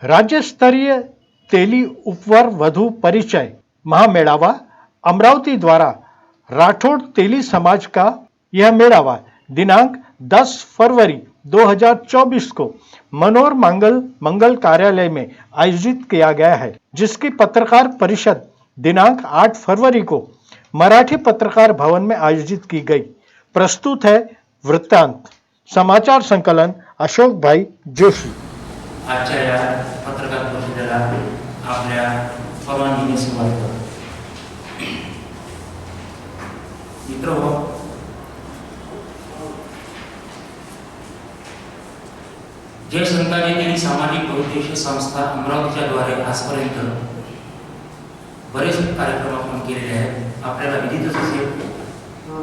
राज्यस्तरीय तेली उपवर वधु परिचय महामेड़ावा अमरावती द्वारा राठौड़ तेली समाज का यह मेड़ावा दिनांक 10 फरवरी 2024 को मनोर मंगल कार्यालय में आयोजित किया गया है, जिसकी पत्रकार परिषद दिनांक 8 फरवरी को मराठी पत्रकार भवन में आयोजित की गई। प्रस्तुत है वृत्तांत। समाचार संकलन अशोक भाई जोशी। आजच्या या पत्रकार परिषदेला आपल्या परवानगीने सुरुवात करतो। मित्रहो, जय संताजी तेली सामाजिक बहुउद्देशीय संस्था अमरावतीच्या द्वारे आजपर्यंत बरेच कार्यक्रम आपण केलेले आहेत। आपल्याला विदितच असेल,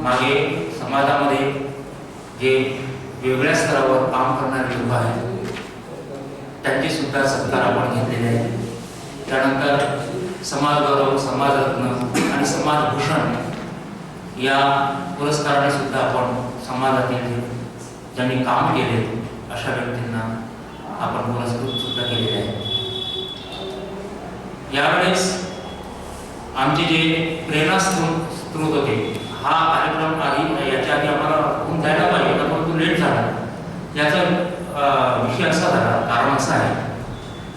मागे समाजामध्ये जे वेगळ्या स्तरावर काम करणारे लोक आहेत त्यांचे सुद्धा सत्कार आपण घेतलेले आहेत। त्यानंतर समाज गौरव, समाजरत्न आणि समाजभूषण या पुरस्काराने सुद्धा आपण समाजातील ज्यांनी काम केले अशा व्यक्तींना आपण पुरस्कृत सुद्धा केलेले आहे। यावेळेस आमचे जे प्रेरणास्त्रोत होते, हा कार्यक्रम आधी याच्या आधी आम्हाला होऊन जायला पाहिजे, परंतु लेट झाला। याचा विषय असा झाला, कारण असं आहे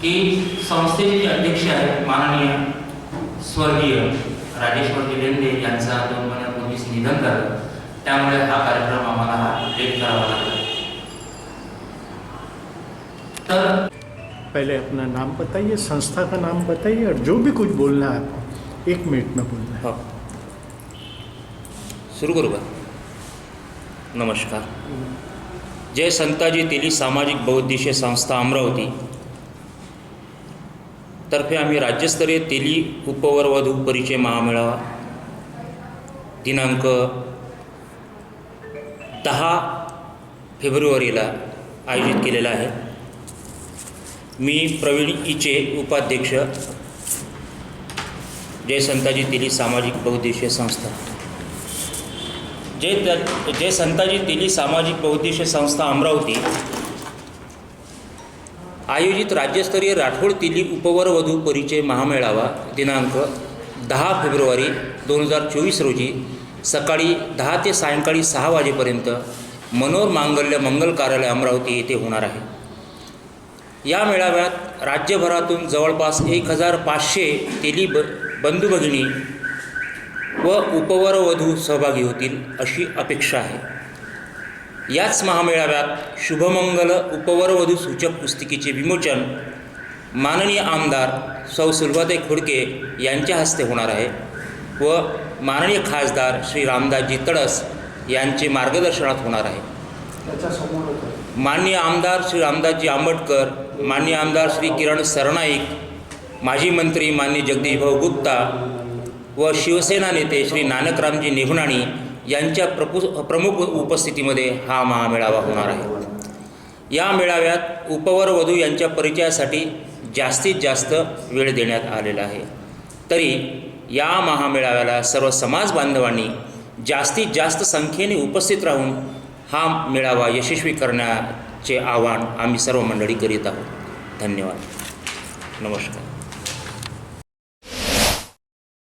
की संस्थेचे जे अध्यक्ष आहेत माननीय स्वर्गीय राजेश्वरजी लेंडे यांचा 2 महिन्यापूर्वीच निधन झालं। त्यामुळे हा कार्यक्रम आम्हाला लेट करावा लागला। तर पहले अपना नाम बताइए, संस्था का नाम बताइए और जो भी कुछ बोलना है आपको 1 मिनट में बोलना है। शुरू करू का? नमस्कार। जय संताजी तेली सामाजिक बहुउद्देशीय संस्था अमरावती तर्फे आम्ही राज्यस्तरीय तेली उपवर वधू परिचय महामेळावा दिनांक 10 फेब्रुवारीला आयोजित केलेला आहे। मी प्रवीण इचे, उपाध्यक्ष, जय संताजी तेली सामाजिक बहुउद्देशीय संस्था। जय संताजी तेली सामाजिक बहुउद्देशीय संस्था अमरावती आयोजित राज्यस्तरीय राठौड़ तेली उपवर वधू परिचय महामेळावा दिनांक 10 फेब्रुवारी 2024 रोजी सकाळी 10 ते सायंकाळी 6 वाजेपर्यंत मनोर मंगल कार्यालय अमरावती येथे होणार आहे। या मेळाव्यात राज्यभरातून जवळपास 1500 तेली बंधू भगिनी व उपवर वधू सहभागी होतील अशी अपेक्षा आहे। याच महामेळाव्यात शुभमंगल उपवर वधू सूचक पुस्तिकेचे विमोचन माननीय आमदार सौ सुलभाताई खोडके यांच्या हस्ते होणार आहे व माननीय खासदार श्री रामदासजी तडस यांचे मार्गदर्शनात होणार आहे। माननीय आमदार श्री रामदासजी आंबटकर, माननीय आमदार श्री किरण सरनाईक, माजी मंत्री माननीय जगदीशभाऊ गुप्ता व शिवसेना नेते श्री नानकरामजी निघुणाणी यांच्या प्रमुख उपस्थितीमध्ये हा महामेळावा होणार आहे। या मेळाव्यात उपवर वधू यांच्या परिचयासाठी जास्तीत जास्त वेळ देण्यात आलेला आहे। तरी या महामेळाव्याला सर्व समाज बांधवांनी जास्तीत जास्त संख्येने उपस्थित राहून हा मेळावा यशस्वी करण्याचे आवाहन आम्ही सर्व मंडळी करीत आहोत। धन्यवाद। नमस्कार।